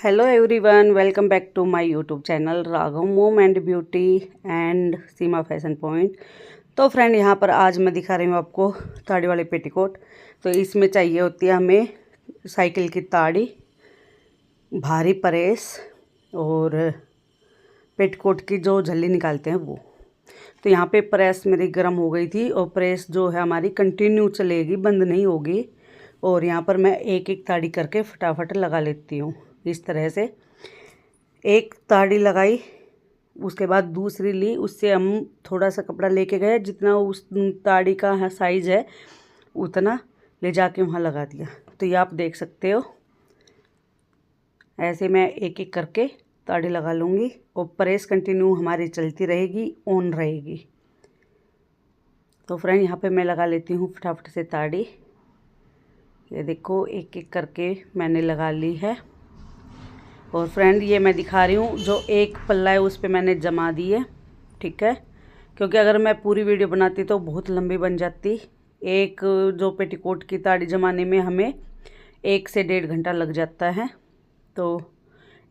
Hello everyone, welcome back to my YouTube channel Raghav mom and beauty and Seema fashion point. तो friend, यहाँ पर आज मैं दिखा रही हूँ आपको ताड़ी वाले पेटीकोट। तो इसमें चाहिए होती है हमें साइकिल की ताड़ी, भारी प्रेस और पेटीकोट की जो झल्ली निकालते हैं वो। तो यहाँ पे प्रेस मेरी गर्म हो गई थी और प्रेस जो है हमारी कंटिन्यू चलेगी, बंद नहीं होगी। और यहाँ पर मैं एक एक ताड़ी करके फटाफट लगा लेती हूँ। इस तरह से एक ताड़ी लगाई, उसके बाद दूसरी ली, उससे हम थोड़ा सा कपड़ा लेके गए, जितना उस ताड़ी का साइज है उतना ले जाके वहाँ लगा दिया। तो ये आप देख सकते हो, ऐसे मैं एक एक करके ताड़ी लगा लूँगी और प्रेस कंटिन्यू हमारी चलती रहेगी, ऑन रहेगी। तो फ्रेंड, यहाँ पे मैं लगा लेती हूँ फटाफट से ताड़ी। ये देखो, एक एक करके मैंने लगा ली है। और फ्रेंड, ये मैं दिखा रही हूँ जो एक पल्ला है उस पर मैंने जमा दी है, ठीक है। क्योंकि अगर मैं पूरी वीडियो बनाती तो बहुत लंबी बन जाती। एक जो पेटीकोट की ताड़ी जमाने में हमें 1 से 1.5 घंटा लग जाता है। तो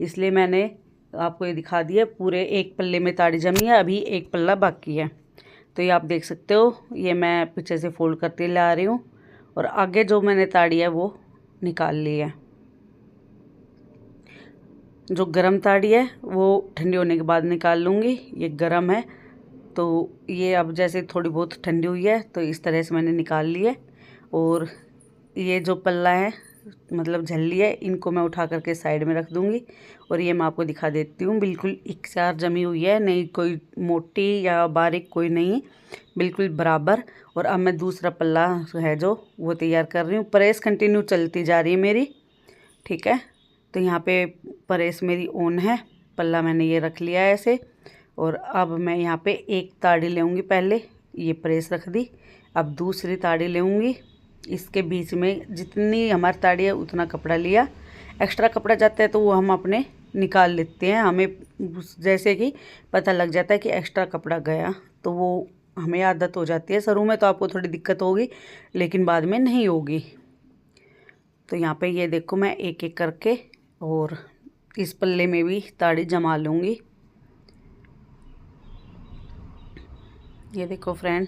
इसलिए मैंने आपको ये दिखा दिया, पूरे एक पल्ले में ताड़ी जमी है, अभी एक पल्ला बाकी है। तो ये आप देख सकते हो, ये मैं पीछे से फोल्ड करते ला रही हूँ और आगे जो मैंने ताड़ी है वो निकाल ली है। जो गरम ताड़ी है वो ठंडी होने के बाद निकाल लूँगी। ये गरम है तो ये अब जैसे थोड़ी बहुत ठंडी हुई है तो इस तरह से मैंने निकाल ली है। और ये जो पल्ला है, मतलब झल्ली है, इनको मैं उठा करके साइड में रख दूँगी। और ये मैं आपको दिखा देती हूँ, बिल्कुल एक साथ जमी हुई है, नहीं कोई मोटी या बारीक कोई नहीं, बिल्कुल बराबर। और अब मैं दूसरा पल्ला है जो वो तैयार कर रही हूँ। प्रेस कंटिन्यू चलती जा रही है मेरी, ठीक है। तो यहाँ पे प्रेस मेरी ऑन है, पल्ला मैंने ये रख लिया है ऐसे। और अब मैं यहाँ पे एक ताड़ी लेऊँगी, पहले ये प्रेस रख दी, अब दूसरी ताड़ी लेऊँगी। इसके बीच में जितनी हमारी ताड़ी है उतना कपड़ा लिया, एक्स्ट्रा कपड़ा जाता है तो वो हम अपने निकाल लेते हैं। हमें जैसे कि पता लग जाता है कि एक्स्ट्रा कपड़ा गया तो वो हमें आदत हो जाती है। शुरू में तो आपको थोड़ी दिक्कत होगी लेकिन बाद में नहीं होगी। तो यहाँ पे ये देखो, मैं एक एक करके और इस पल्ले में भी ताड़ी जमा लूँगी। ये देखो फ्रेंड,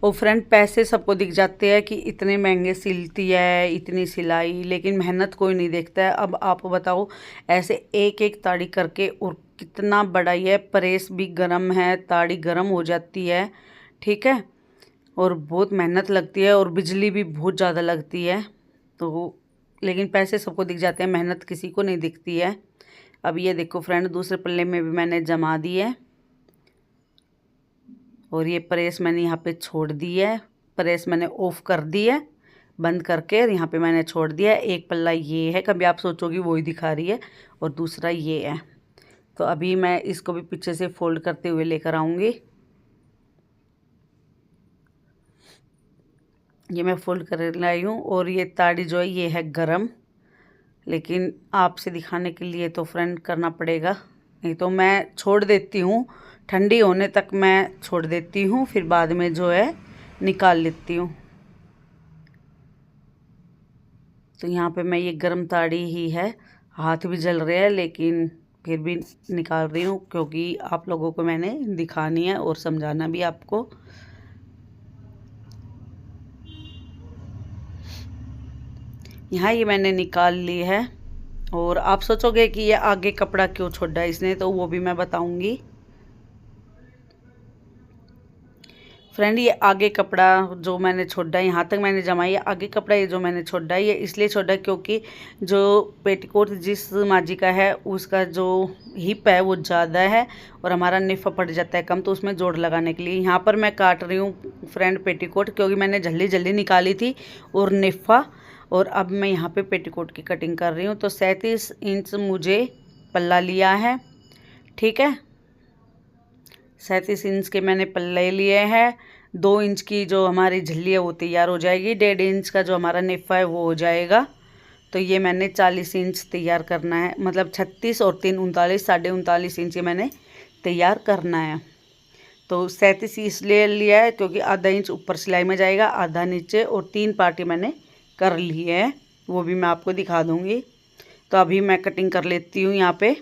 और फ्रेंड पैसे सबको दिख जाते हैं कि इतने महंगे सिलती है, इतनी सिलाई, लेकिन मेहनत कोई नहीं देखता है। अब आप बताओ, ऐसे एक एक ताड़ी करके, और कितना बड़ा ये प्रेस भी गर्म है, ताड़ी गर्म हो जाती है, ठीक है। और बहुत मेहनत लगती है और बिजली भी बहुत ज़्यादा लगती है। तो लेकिन पैसे सबको दिख जाते हैं, मेहनत किसी को नहीं दिखती है। अब ये देखो फ्रेंड, दूसरे पल्ले में भी मैंने जमा दी है और ये प्रेस मैंने यहाँ पे छोड़ दी है। प्रेस मैंने ऑफ कर दी है, बंद करके यहाँ पे मैंने छोड़ दिया है। एक पल्ला ये है, कभी आप सोचोगे वो ही दिखा रही है, और दूसरा ये है। तो अभी मैं इसको भी पीछे से फोल्ड करते हुए लेकर आऊँगी। ये मैं फोल्ड कर लाई हूँ और ये ताड़ी जो है ये है गरम, लेकिन आपसे दिखाने के लिए तो फ्रेंड करना पड़ेगा, नहीं तो मैं छोड़ देती हूँ, ठंडी होने तक मैं छोड़ देती हूँ, फिर बाद में जो है निकाल लेती हूँ। तो यहाँ पे मैं ये गरम ताड़ी ही है, हाथ भी जल रहे हैं लेकिन फिर भी निकाल रही हूँ, क्योंकि आप लोगों को मैंने दिखानी है और समझाना भी आपको। यहाँ ये मैंने निकाल ली है। और आप सोचोगे कि ये आगे कपड़ा क्यों छोड़ा है इसने, तो वो भी मैं बताऊंगी। फ्रेंड, ये आगे कपड़ा जो मैंने छोड़ा है, यहाँ तक मैंने जमाई है, आगे कपड़ा ये जो मैंने छोड़ा है ये इसलिए छोड़ा है क्योंकि जो पेटीकोट जिस माजी का है उसका जो हिप है वो ज़्यादा है और हमारा निफा पड़ जाता है कम, तो उसमें जोड़ लगाने के लिए यहाँ पर मैं काट रही हूँ फ्रेंड पेटीकोट, क्योंकि मैंने जल्दी जल्दी निकाली थी और निफा। और अब मैं यहाँ पे पेटीकोट की कटिंग कर रही हूँ। तो 37 इंच मुझे पल्ला लिया है, ठीक है। 37 इंच के मैंने पल्ले लिए हैं। 2 इंच की जो हमारी झिल्ली है वो तैयार हो जाएगी, 1.5 इंच का जो हमारा निफा है वो हो जाएगा। तो ये मैंने 40 इंच तैयार करना है, मतलब 36 और 3 39, 39.5 इंच मैंने तैयार करना है। तो 37 इसलिए लिया है क्योंकि आधा इंच ऊपर सिलाई में जाएगा, आधा नीचे, और 3 पार्टी मैंने कर ली है, वो भी मैं आपको दिखा दूँगी। तो अभी मैं कटिंग कर लेती हूँ यहाँ पे।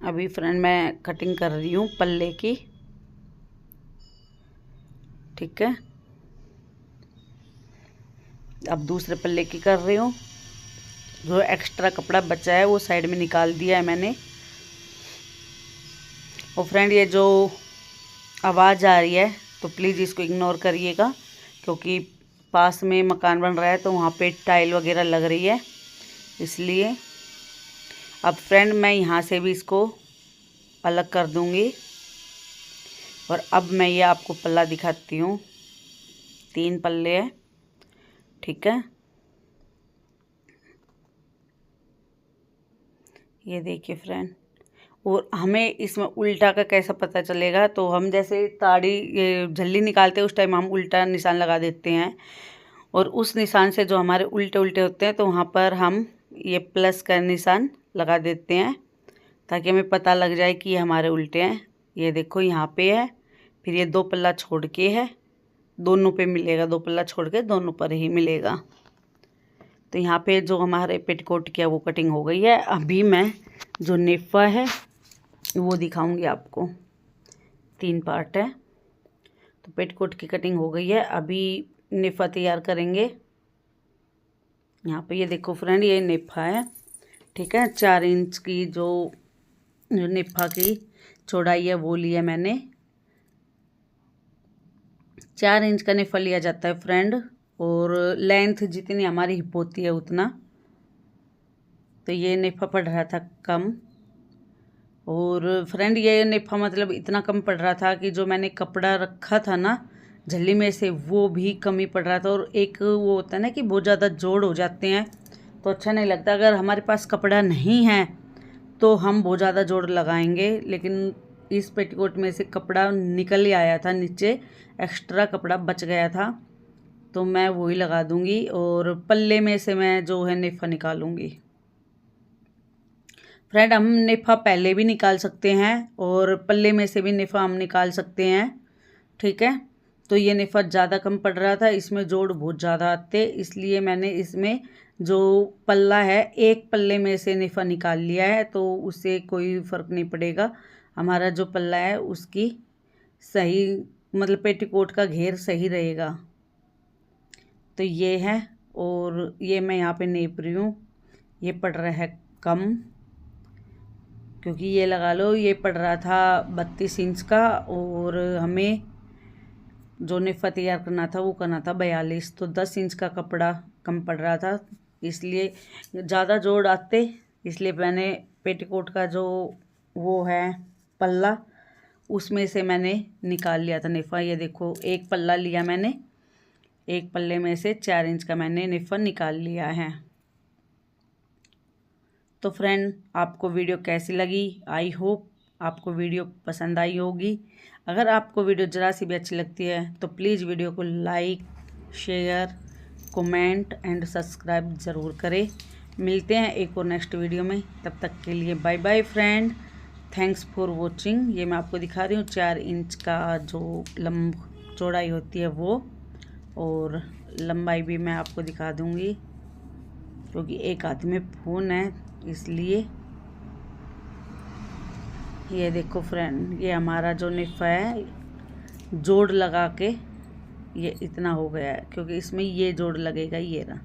अभी फ्रेंड मैं कटिंग कर रही हूँ पल्ले की, ठीक है। अब दूसरे पल्ले की कर रही हूँ। जो एक्स्ट्रा कपड़ा बचा है वो साइड में निकाल दिया है मैंने। और फ्रेंड ये जो आवाज़ आ रही है तो प्लीज़ इसको इग्नोर करिएगा, क्योंकि पास में मकान बन रहा है तो वहाँ पे टाइल वगैरह लग रही है, इसलिए। अब फ्रेंड मैं यहाँ से भी इसको अलग कर दूँगी। और अब मैं ये आपको पल्ला दिखाती हूँ। 3 पल्ले हैं, ठीक है। ये देखिए फ्रेंड। और हमें इसमें उल्टा का कैसा पता चलेगा, तो हम जैसे ताड़ी ये झल्ली निकालते हैं उस टाइम हम उल्टा निशान लगा देते हैं, और उस निशान से जो हमारे उल्टे उल्टे होते हैं तो वहाँ पर हम ये प्लस का निशान लगा देते हैं, ताकि हमें पता लग जाए कि ये हमारे उल्टे हैं। ये देखो यहाँ पे है, फिर ये 2 पल्ला छोड़ के है, दोनों पे मिलेगा, 2 पल्ला छोड़ के दोनों पर ही मिलेगा। तो यहाँ पे जो हमारे पेटीकोट की है वो कटिंग हो गई है। अभी मैं जो नेफा है वो दिखाऊंगी आपको। 3 पार्ट है। तो पेटीकोट की कटिंग हो गई है, अभी नेफा तैयार करेंगे। यहाँ पे ये देखो फ्रेंड, ये नेफा है, ठीक है। 4 इंच की जो नेफा की चौड़ाई है वो लिया मैंने। 4 इंच का नेफा लिया जाता है फ्रेंड, और लेंथ जितनी हमारी हिप होती है उतना। तो ये नेफा पड़ रहा था कम। और फ्रेंड ये नेफा मतलब इतना कम पड़ रहा था कि जो मैंने कपड़ा रखा था ना झल्ली में से वो भी कम ही पड़ रहा था। और एक वो होता है ना कि बहुत ज़्यादा जोड़ हो जाते हैं तो अच्छा नहीं लगता। अगर हमारे पास कपड़ा नहीं है तो हम बहुत ज़्यादा जोड़ लगाएंगे, लेकिन इस पेटीकोट में से कपड़ा निकल ही आया था, नीचे एक्स्ट्रा कपड़ा बच गया था, तो मैं वही लगा दूंगी। और पल्ले में से मैं जो है नेफा निकालूंगी। फ्रेंड हम नेफा पहले भी निकाल सकते हैं और पल्ले में से भी नेफा हम निकाल सकते हैं, ठीक है। तो ये नेफा ज़्यादा कम पड़ रहा था, इसमें जोड़ बहुत ज़्यादा आते, इसलिए मैंने इसमें जो पल्ला है एक पल्ले में से नेफा निकाल लिया है। तो उससे कोई फ़र्क नहीं पड़ेगा, हमारा जो पल्ला है उसकी सही मतलब पेटीकोट का घेर सही रहेगा। तो ये है, और ये मैं यहाँ पे नेप रही हूँ। ये पड़ रहा है कम, क्योंकि ये लगा लो ये पड़ रहा था 32 इंच का, और हमें जो नेफा तैयार करना था वो करना था 42, तो 10 इंच का कपड़ा कम पड़ रहा था, इसलिए ज़्यादा जोड़ आते। इसलिए मैंने पेटीकोट का जो वो है पल्ला उसमें से मैंने निकाल लिया था नेफा। ये देखो एक पल्ला लिया मैंने, एक पल्ले में से 4 इंच का मैंने नेफा निकाल लिया है। तो फ्रेंड आपको वीडियो कैसी लगी, आई होप आपको वीडियो पसंद आई होगी। अगर आपको वीडियो ज़रा सी भी अच्छी लगती है तो प्लीज़ वीडियो को like, share, comment and subscribe ज़रूर करें। मिलते हैं एक और नेक्स्ट वीडियो में, तब तक के लिए bye bye friend. Thanks for watching. ये मैं आपको दिखा रही हूँ 4 इंच का जो चौड़ाई होती है वो, और लंबाई भी मैं आपको दिखा दूँगी, क्योंकि एक हाथ में फ़ोन है इसलिए। ये देखो फ्रेंड, ये हमारा जो नेफा है जोड़ लगा के ये इतना हो गया है, क्योंकि इसमें ये जोड़ लगेगा, ये रहा,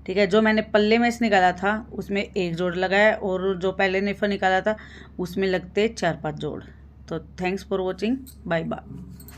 ठीक है। जो मैंने पल्ले में से निकाला था उसमें एक जोड़ लगाया, और जो पहले नेफा निकाला था उसमें लगते 4-5 जोड़। तो thanks for watching, bye bye.